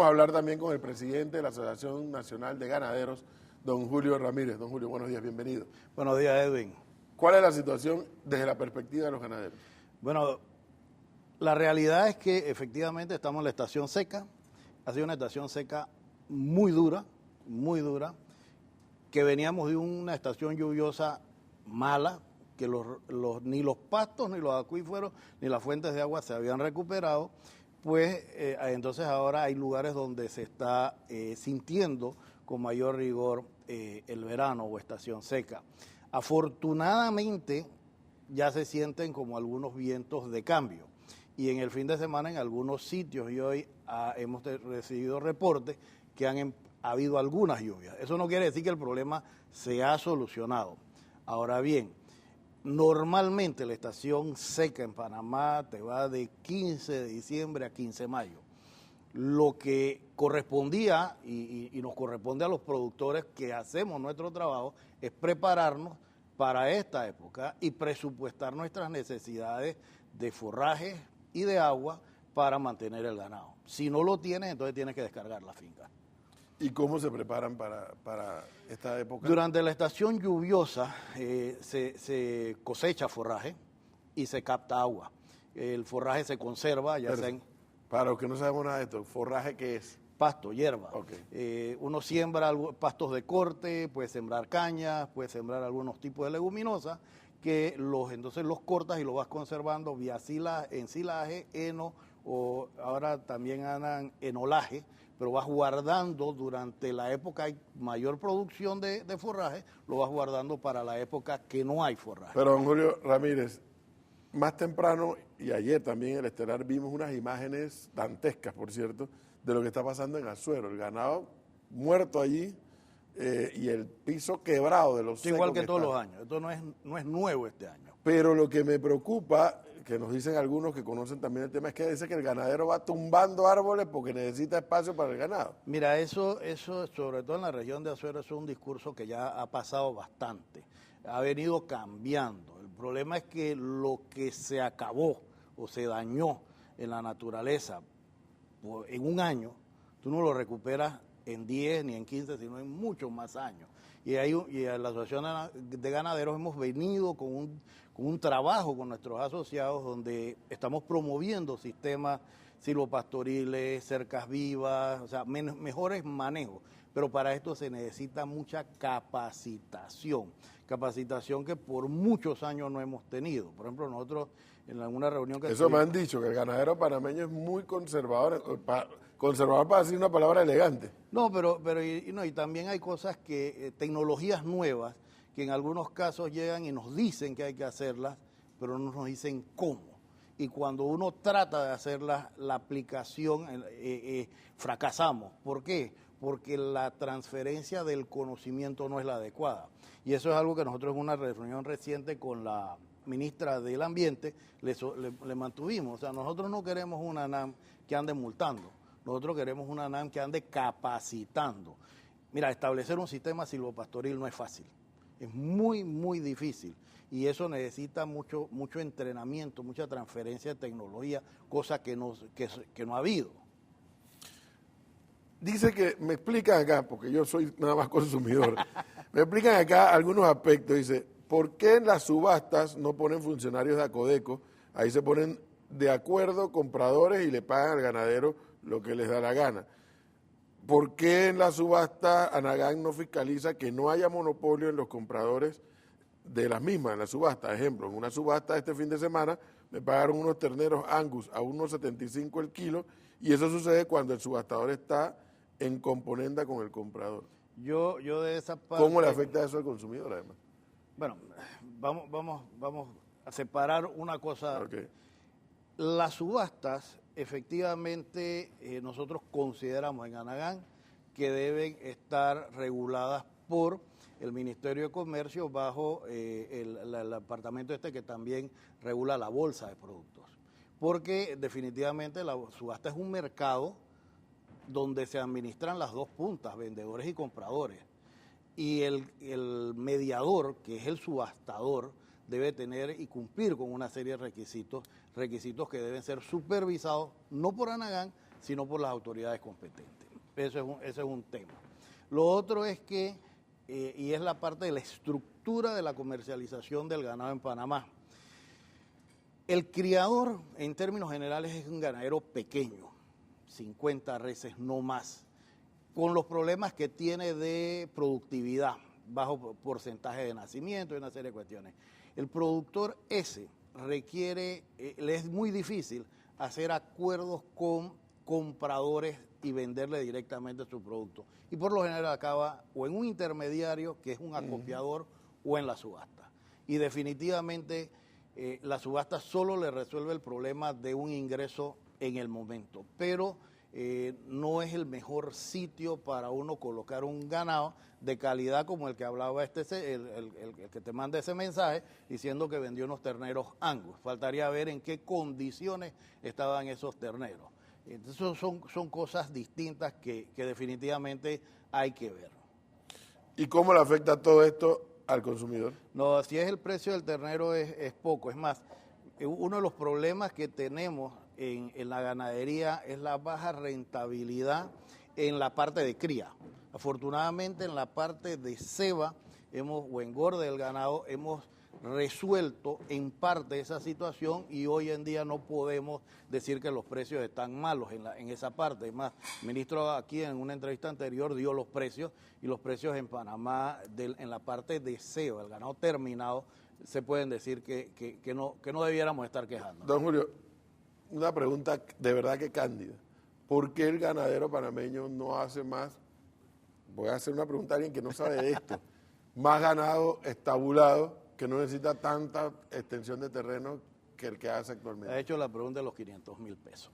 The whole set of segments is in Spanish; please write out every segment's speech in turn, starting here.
Vamos a hablar también con el presidente de la Asociación Nacional de Ganaderos, don Julio Ramírez. Don Julio, buenos días, bienvenido. Buenos días, Edwin. ¿Cuál es la situación desde la perspectiva de los ganaderos? Bueno, la realidad es que efectivamente estamos en la estación seca. Ha sido una estación seca muy dura, que veníamos de una estación lluviosa mala, que ni los pastos, ni los acuíferos, ni las fuentes de agua se habían recuperado. Pues entonces ahora hay lugares donde se está sintiendo con mayor rigor el verano o estación seca. Afortunadamente ya se sienten como algunos vientos de cambio y en el fin de semana en algunos sitios y hoy hemos recibido reportes que ha habido algunas lluvias. Eso no quiere decir que el problema se ha solucionado. Ahora bien, normalmente la estación seca en Panamá te va de 15 de diciembre a 15 de mayo. Lo que correspondía y nos corresponde a los productores que hacemos nuestro trabajo es prepararnos para esta época y presupuestar nuestras necesidades de forraje y de agua para mantener el ganado. Si no lo tienes, entonces tienes que descargar la finca. ¿Y cómo se preparan para esta época? Durante la estación lluviosa se cosecha forraje y se capta agua. El forraje se conserva, ya sea en... Para los que no sabemos nada de esto, ¿forraje qué es? Pasto, hierba. Okay. Uno siembra pastos de corte, puede sembrar cañas, puede sembrar algunos tipos de leguminosas, que entonces los cortas y los vas conservando vía ensilaje, heno, o ahora también andan enolaje, pero vas guardando durante la época hay mayor producción de forraje, lo vas guardando para la época que no hay forraje. Pero don Julio Ramírez, más temprano y ayer también en el Estelar vimos unas imágenes dantescas, por cierto, de lo que está pasando en Azuero, el ganado muerto allí y el piso quebrado de los secos. Igual que todos los años, esto no es nuevo este año. Pero lo que me preocupa, que nos dicen algunos que conocen también el tema, es que dice que el ganadero va tumbando árboles porque necesita espacio para el ganado. Mira, eso sobre todo en la región de Azuero, es un discurso que ya ha pasado bastante, ha venido cambiando. El problema es que lo que se acabó o se dañó en la naturaleza en un año, tú no lo recuperas en 10 ni en 15, sino en muchos más años. Y en la Asociación de Ganaderos hemos venido con un trabajo con nuestros asociados donde estamos promoviendo sistemas silvopastoriles, cercas vivas, o sea, mejores manejos. Pero para esto se necesita mucha capacitación que por muchos años no hemos tenido. Por ejemplo, nosotros en alguna reunión que... Eso me han dicho, que el ganadero panameño es muy conservador, conservador para decir una palabra elegante. No, y también hay cosas tecnologías nuevas, que en algunos casos llegan y nos dicen que hay que hacerlas, pero no nos dicen cómo. Y cuando uno trata de hacerlas, la aplicación, fracasamos. ¿Por qué? Porque la transferencia del conocimiento no es la adecuada. Y eso es algo que nosotros en una reunión reciente con la ministra del Ambiente le mantuvimos. O sea, nosotros no queremos una ANAM que ande multando, nosotros queremos una ANAM que ande capacitando. Mira, establecer un sistema silvopastoril no es fácil, es muy, muy difícil. Y eso necesita mucho entrenamiento, mucha transferencia de tecnología, cosa que no ha habido. Dice que, me explican acá, porque yo soy nada más consumidor, me explican acá algunos aspectos. Dice, ¿por qué en las subastas no ponen funcionarios de Acodeco? Ahí se ponen de acuerdo compradores y le pagan al ganadero lo que les da la gana. ¿Por qué en la subasta Anagán no fiscaliza que no haya monopolio en los compradores de las mismas, en la subasta? Ejemplo, en una subasta este fin de semana me pagaron unos terneros Angus a 1.75 el kilo y eso sucede cuando el subastador está en componenda con el comprador. Yo de esa parte... ¿Cómo le afecta eso al consumidor además? Bueno, vamos a separar una cosa. Okay. Las subastas, efectivamente, nosotros consideramos en Anagán que deben estar reguladas por el Ministerio de Comercio bajo el departamento que también regula la bolsa de productos. Porque definitivamente la subasta es un mercado donde se administran las dos puntas, vendedores y compradores. Y el mediador, que es el subastador, debe tener y cumplir con una serie de requisitos que deben ser supervisados, no por Anagán, sino por las autoridades competentes. Ese es un tema. Lo otro es que, y es la parte de la estructura de la comercialización del ganado en Panamá. El criador, en términos generales, es un ganadero pequeño, 50 reses, no más, con los problemas que tiene de productividad, bajo porcentaje de nacimiento y una serie de cuestiones. El productor ese requiere, le es muy difícil hacer acuerdos con compradores y venderle directamente su producto. Y por lo general acaba o en un intermediario, que es un acopiador, o en la subasta. Y definitivamente la subasta solo le resuelve el problema de un ingreso en el momento, pero no es el mejor sitio para uno colocar un ganado de calidad como el que hablaba el que te manda ese mensaje diciendo que vendió unos terneros Angus. Faltaría ver en qué condiciones estaban esos terneros. Entonces son cosas distintas que definitivamente hay que ver. ¿Y cómo le afecta todo esto al consumidor? No, si es el precio del ternero es poco. Es más, uno de los problemas que tenemos en la ganadería es la baja rentabilidad en la parte de cría. Afortunadamente en la parte de ceba o engorde del ganado hemos resuelto en parte esa situación y hoy en día no podemos decir que los precios están malos en esa parte. Es más, el ministro aquí en una entrevista anterior dio los precios y los precios en Panamá en la parte de ceba, el ganado terminado, se pueden decir que no debiéramos estar quejando. Don Julio, una pregunta de verdad que cándida. ¿Por qué el ganadero panameño no hace más? Voy a hacer una pregunta a alguien que no sabe de esto. Más ganado estabulado, que no necesita tanta extensión de terreno que el que hace actualmente. Ha hecho la pregunta de los 500,000 pesos.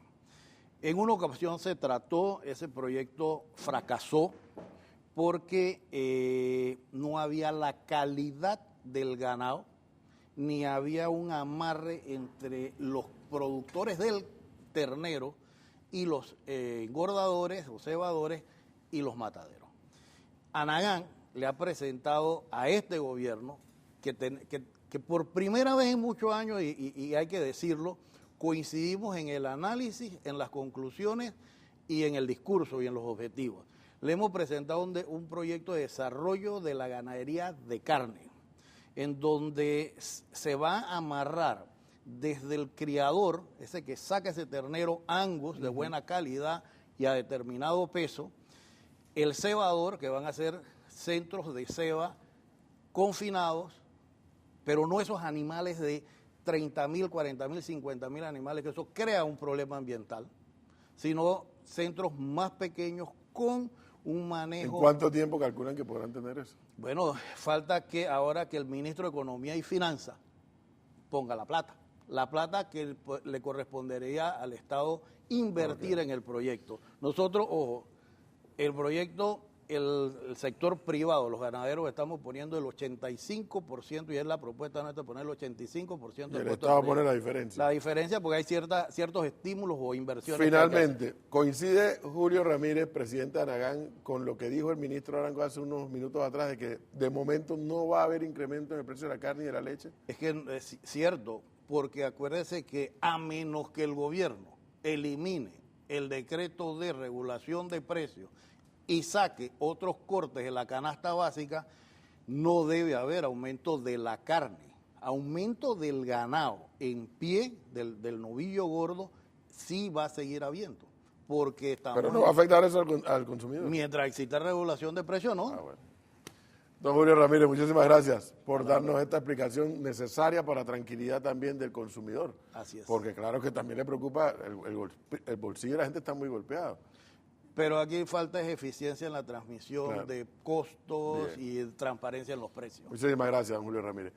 En una ocasión se trató, ese proyecto fracasó porque no había la calidad del ganado, ni había un amarre entre los productores del ternero y los engordadores o cebadores y los mataderos. Anagán le ha presentado a este gobierno que por primera vez en muchos años, y hay que decirlo, coincidimos en el análisis, en las conclusiones y en el discurso y en los objetivos. Le hemos presentado un proyecto de desarrollo de la ganadería de carne, en donde se va a amarrar desde el criador, ese que saca ese ternero Angus de buena calidad y a determinado peso, el cebador, que van a ser centros de ceba confinados, pero no esos animales de 30,000, 40,000, 50,000 animales, que eso crea un problema ambiental, sino centros más pequeños con un manejo. ¿En cuánto tiempo calculan que podrán tener eso? Bueno, falta que ahora que el ministro de Economía y Finanzas ponga la plata que le correspondería al Estado invertir en el proyecto. Nosotros, ojo, el proyecto, el sector privado, los ganaderos estamos poniendo el 85% y es la propuesta nuestra poner el 85%. Y el Estado pone la diferencia. La diferencia porque hay ciertos estímulos o inversiones. Finalmente, coincide Julio Ramírez, presidente de Anagán, con lo que dijo el ministro Arango hace unos minutos atrás, de que de momento no va a haber incremento en el precio de la carne y de la leche. Es que es cierto, porque acuérdese que a menos que el gobierno elimine el decreto de regulación de precios y saque otros cortes en la canasta básica, no debe haber aumento de la carne. Aumento del ganado en pie, del novillo gordo, sí va a seguir habiendo. Porque estamos. Pero no va a afectar eso al consumidor. Mientras exista regulación de precios, no. Bueno. Don Julio Ramírez, muchísimas gracias por darnos esta explicación necesaria para tranquilidad también del consumidor. Así es. Porque claro que también le preocupa, el bolsillo de la gente está muy golpeado. Pero aquí falta es eficiencia en la transmisión Claro. de costos Bien. y transparencia en los precios. Muchísimas gracias, don Julio Ramírez.